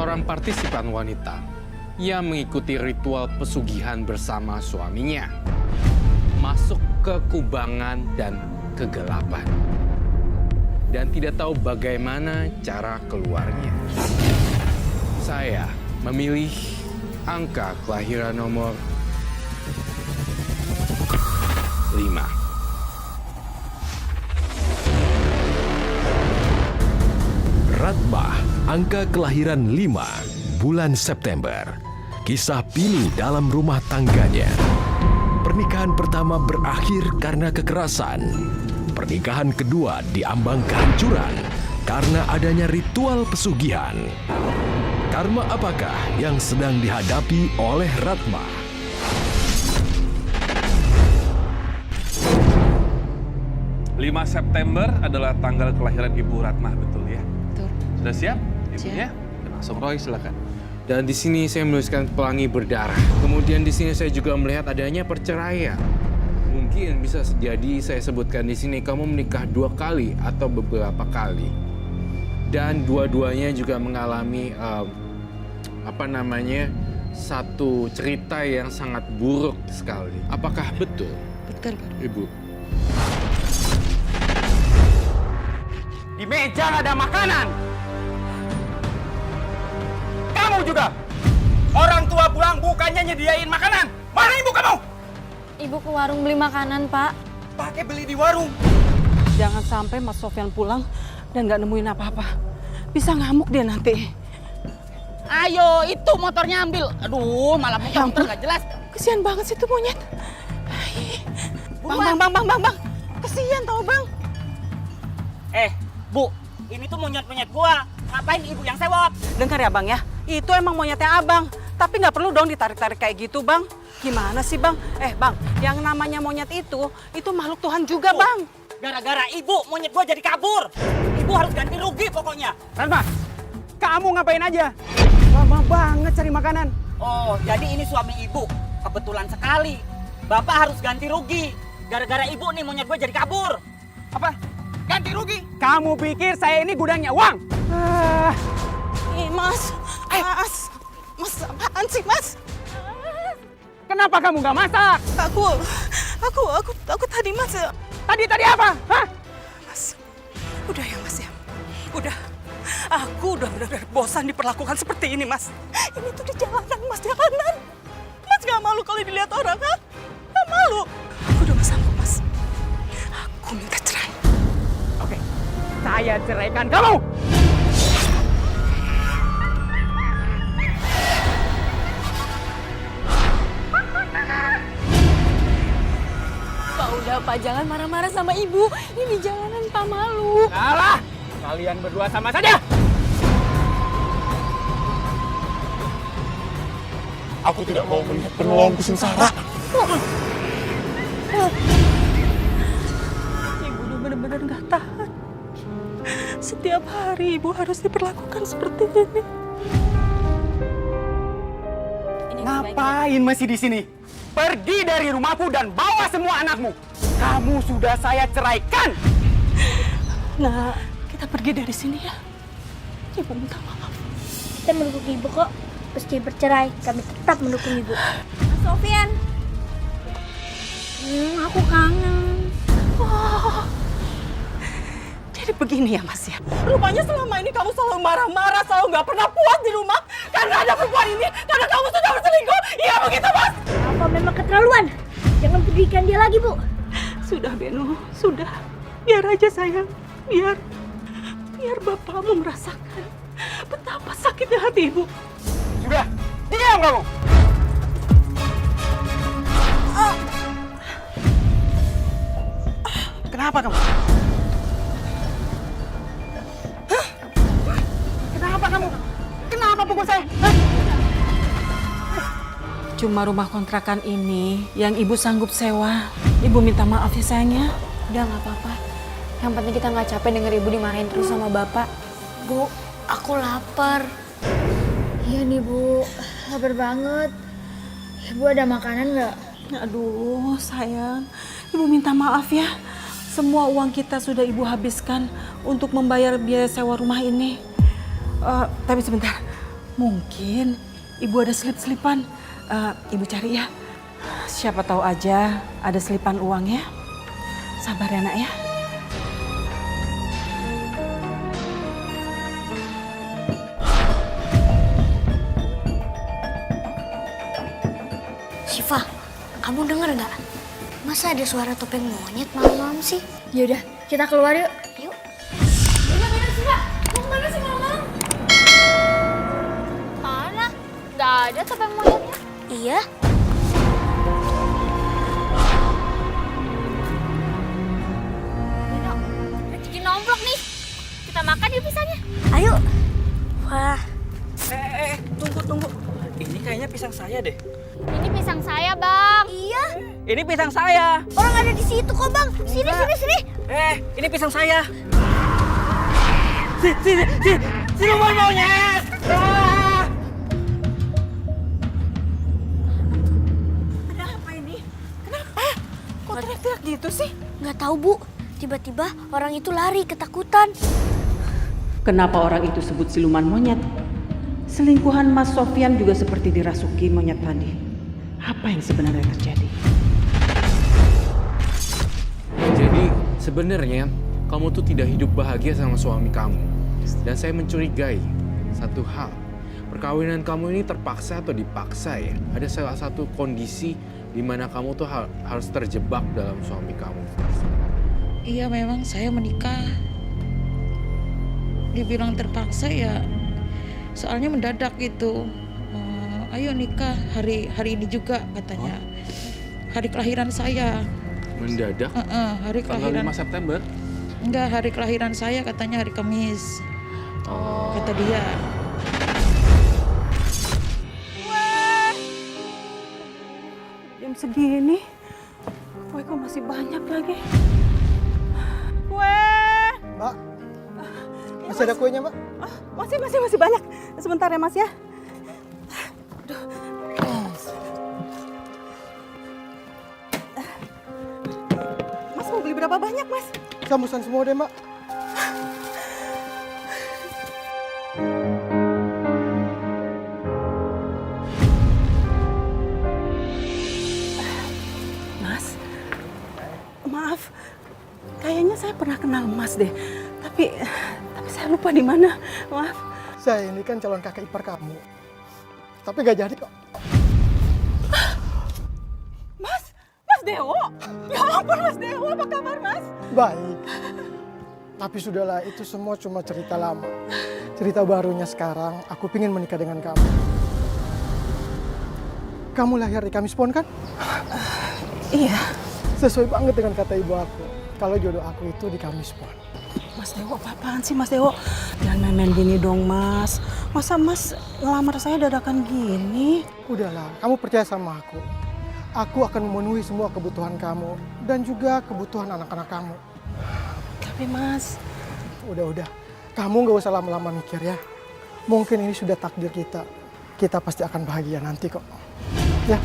seorang partisipan wanita yang mengikuti ritual pesugihan bersama suaminya. Masuk ke kubangan dan kegelapan. Dan tidak tahu bagaimana cara keluarnya. Saya memilih angka kelahiran nomor 5. Ratbah, angka kelahiran 5, bulan September. Kisah Pini dalam rumah tangganya. Pernikahan pertama berakhir karena kekerasan. Pernikahan kedua diambang kehancuran karena adanya ritual pesugihan. Karma apakah yang sedang dihadapi oleh Ratbah? Lima September adalah tanggal kelahiran Ibu Ratmah, betul ya? Betul. Sudah siap ibunya? Langsung Roy, silakan. Dan di sini saya menuliskan pelangi berdarah. Kemudian di sini saya juga melihat adanya perceraian. Mungkin bisa jadi saya sebutkan di sini kamu menikah 2 kali atau beberapa kali. Dan dua-duanya juga mengalami satu cerita yang sangat buruk sekali. Apakah betul? Betul, Pak. Ibu. Di meja ada makanan. Kamu juga. Orang tua pulang bukannya nyediain makanan. Mana ibu kamu? Ibu ke warung beli makanan, Pak. Pakai beli di warung. Jangan sampai Mas Sofyan pulang dan nggak nemuin apa-apa. Bisa ngamuk dia nanti. Ayo, itu motornya ambil. Aduh, malah muter nggak jelas. Kesian banget sih itu monyet. Bang. Kesian tau bang. Bu, ini tuh monyet-monyet gua. Ngapain ibu yang sewot? Dengar ya bang ya, itu emang monyetnya abang. Tapi nggak perlu dong ditarik-tarik kayak gitu bang. Gimana sih bang? Bang, yang namanya monyet itu makhluk Tuhan juga bang. Gara-gara ibu, monyet gua jadi kabur. Ibu harus ganti rugi pokoknya. Ratmah, kamu ngapain aja? Lama banget cari makanan. Oh, jadi ini suami ibu. Kebetulan sekali. Bapak harus ganti rugi. Gara-gara ibu nih monyet gua jadi kabur. Apa? Ganti rugi? Kamu pikir saya ini gudangnya uang? Mas apaan sih mas? Kenapa kamu nggak masak? Aku tadi mas. Tadi apa? Hah? Mas, udah ya mas ya, udah. Aku udah benar-benar bosan diperlakukan seperti ini mas. Ini tuh di jalanan mas, jalanan. Mas gak malu kalau dilihat orang, ha? Gak malu. Aku udah gak sanggup mas. Aku minta cerai. Oke, saya ceraikan kamu. Pak, udah Pak, jangan marah-marah sama ibu. Ini di jalanan Pak, malu. Salah, kalian berdua sama saja. Aku tidak mau melihat penolongku sengsara. Ibu udah benar-benar gak tahan. Setiap hari ibu harus diperlakukan seperti ini. Ngapain masih di sini? Pergi dari rumahku dan bawa semua anakmu. Kamu sudah saya ceraikan. Nah, kita pergi dari sini ya. Ibu minta maaf. Kita mendukung ibu kok. Meski bercerai, kami tetap mendukung ibu. Mas Sofyan. Aku kangen. Oh, jadi begini ya mas ya. Rupanya selama ini kamu selalu marah-marah, selalu nggak pernah puas di rumah karena ada perempuan ini, karena kamu sudah berselingkuh. Iya begitu mas? Apa memang keterlaluan? Jangan pedulikan dia lagi, Bu. Sudah Beno, sudah. Biar aja sayang, biar bapakmu merasakan betapa sakitnya hati ibu. Sudah, diam kamu. Kenapa kamu? Kenapa kamu? Kenapa pukul saya? Cuma rumah kontrakan ini yang ibu sanggup sewa. Ibu minta maaf ya sayangnya. Udah nggak apa-apa. Yang penting kita nggak capek denger ibu dimarahin terus sama bapak. Bu, aku lapar. Iya nih, Bu. Lapar banget. Ibu ada makanan nggak? Aduh sayang, ibu minta maaf ya. Semua uang kita sudah ibu habiskan untuk membayar biaya sewa rumah ini. Tapi sebentar, Mungkin ibu ada selip-selipan. Ibu cari ya. Siapa tahu aja ada selipan uang ya. Sabar ya nak ya. Syifa, kamu denger nggak? Masa ada suara topeng monyet malam-malam sih? Yaudah, kita keluar yuk. Yuk. Mana Syifa? Mau kemana sih malam-malam? Mana? Nggak ada topeng monyetnya. Iya. Nino, rezeki nomplok nih. Kita makan yuk pisangnya. Ayo. Wah. Tunggu. Ini kayaknya pisang saya deh. Ini pisang saya, Bang. Iya. Ini pisang saya. Orang ada di situ kok, Bang. Sini. Ini pisang saya. Siluman monyet. Ada apa ini? Kenapa? Kok teriak-teriak gitu sih? Nggak tahu, Bu. Tiba-tiba orang itu lari ketakutan. Kenapa orang itu sebut siluman monyet? Selingkuhan Mas Sofyan juga seperti dirasuki monyet tadi. Apa yang sebenarnya terjadi? Jadi sebenarnya kamu tuh tidak hidup bahagia sama suami kamu. Dan saya mencurigai satu hal. Perkawinan kamu ini terpaksa atau dipaksa ya? Ada salah satu kondisi di mana kamu tuh harus terjebak dalam suami kamu. Iya, memang saya menikah. Dibilang terpaksa ya, soalnya mendadak gitu. Ayo nikah hari ini juga katanya. Hari kelahiran saya. Mendadak? Hari Tanggal kelahiran. 5 September? Enggak, hari kelahiran saya katanya hari Kamis. Kata dia. Jam segini, kue kok masih banyak lagi. Kue. Mbak, masih ada kuenya, Mbak? Masih banyak. Sebentar ya, Mas ya. Mas mau beli berapa banyak, Mas? Sambusan semua deh, Mbak. Mas, maaf. Kayaknya saya pernah kenal Mas deh. Tapi saya lupa di mana. Maaf. Saya ini kan calon kakak ipar kamu. Tapi gak jadi kok. Mas Dewo. Ya ampun Mas Dewo, apa kabar Mas? Baik. Tapi sudahlah, itu semua cuma cerita lama. Cerita barunya sekarang, aku pingin menikah dengan kamu. Kamu lahir di Kamis Pon kan? Iya. Sesuai banget dengan kata ibu aku. Kalau jodoh aku itu di Kamis Pon. Mas Dewo, apa-apaan sih Mas Dewo? Jangan main-main gini dong Mas. Masa Mas ngelamar saya dadakan gini? Udahlah, kamu percaya sama aku. Aku akan memenuhi semua kebutuhan kamu dan juga kebutuhan anak-anak kamu. Tapi Mas... Udah. Kamu gak usah lama-lama mikir ya. Mungkin ini sudah takdir kita. Kita pasti akan bahagia nanti kok. Ya.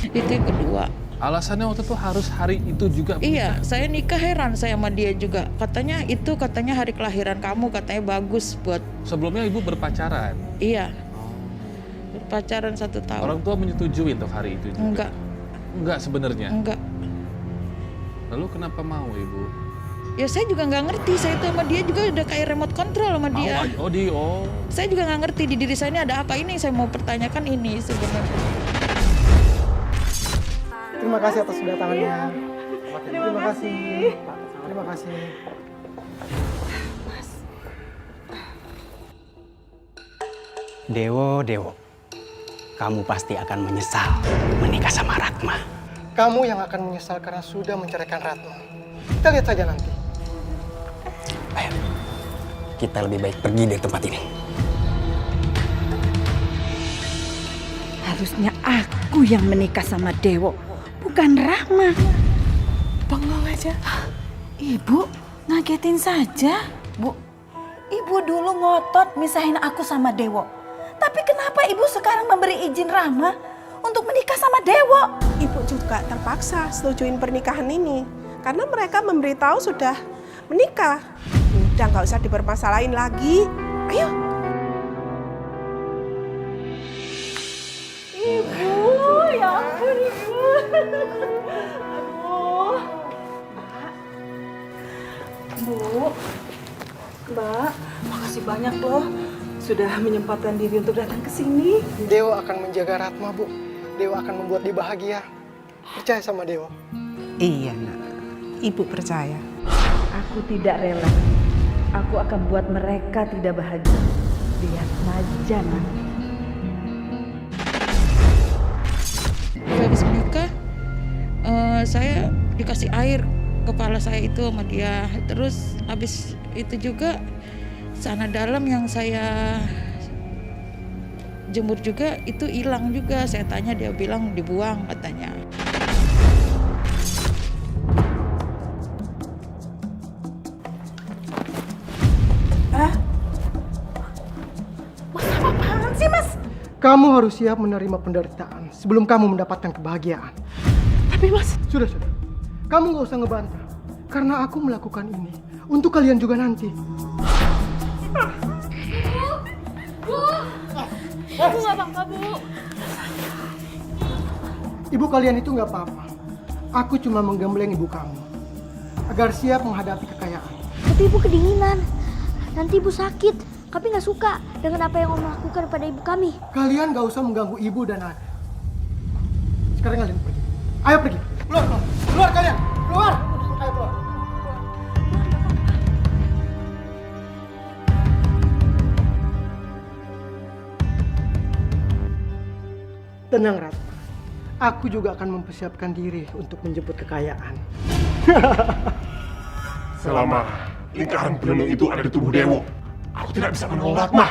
Itu yang kedua. Alasannya waktu itu harus hari itu juga. Iya, saya nikah heran saya sama dia juga. Katanya hari kelahiran kamu, katanya bagus buat. Sebelumnya ibu berpacaran? Iya. Berpacaran 1 tahun. Orang tua menyetujui untuk hari itu juga? Enggak sebenarnya? Enggak. Lalu kenapa mau ibu? Ya saya juga nggak ngerti, saya itu sama dia juga udah kayak remote control sama dia. Saya juga nggak ngerti di diri saya ini ada apa, ini saya mau pertanyakan ini sebenarnya. Terima kasih atas kedatangannya. Terima kasih. Terima kasih. Dewo, kamu pasti akan menyesal menikah sama Ratma. Kamu yang akan menyesal karena sudah menceraikan Ratma. Kita lihat saja nanti. Ayo, kita lebih baik pergi dari tempat ini. Harusnya aku yang menikah sama Dewo, bukan Rahma. Bengong aja. Ibu, ngagetin saja. Bu, ibu dulu ngotot misahin aku sama Dewo. Tapi kenapa ibu sekarang memberi izin Rahma untuk menikah sama Dewo? Ibu juga terpaksa setujuin pernikahan ini. Karena mereka memberitahu sudah menikah. Udah nggak usah dipermasalahin lagi. Ayo. Ibu, ya ampun Ibu. Aduh. Bu, Mbak, makasih banyak loh sudah menyempatkan diri untuk datang ke sini. Dewa akan menjaga Ratma, Bu. Dewa akan membuat dia bahagia. Percaya sama Dewa. Iya, Nak. Ibu percaya. Aku tidak rela. Aku akan buat mereka tidak bahagia. Lihat aja nanti. Habis menikah, saya dikasih air kepala saya itu sama dia. Terus habis itu juga sana dalam yang saya jemur juga itu hilang juga. Saya tanya, dia bilang dibuang katanya. Mas, apaan sih Mas? Kamu harus siap menerima penderitaan sebelum kamu mendapatkan kebahagiaan. Tapi Mas... Sudah. Kamu nggak usah ngebantah. Karena aku melakukan ini untuk kalian juga nanti. Bu, Ibu nggak apa-apa, Bu. Ibu kalian itu nggak apa-apa. Aku cuma menggembleng ibu kamu agar siap menghadapi kekayaan. Tapi Ibu kedinginan. Nanti Ibu sakit. Kami nggak suka dengan apa yang Om lakukan pada ibu kami. Kalian nggak usah mengganggu ibu dan anak. Sekarang kalian pergi. Ayo pergi. Keluar kalian. Keluar. Ayo keluar. Tenang, Rat. Aku juga akan mempersiapkan diri untuk menjemput kekayaan. Selama lingkaran pelindung itu ada di tubuh Dewo, aku tidak bisa menolong Ratma.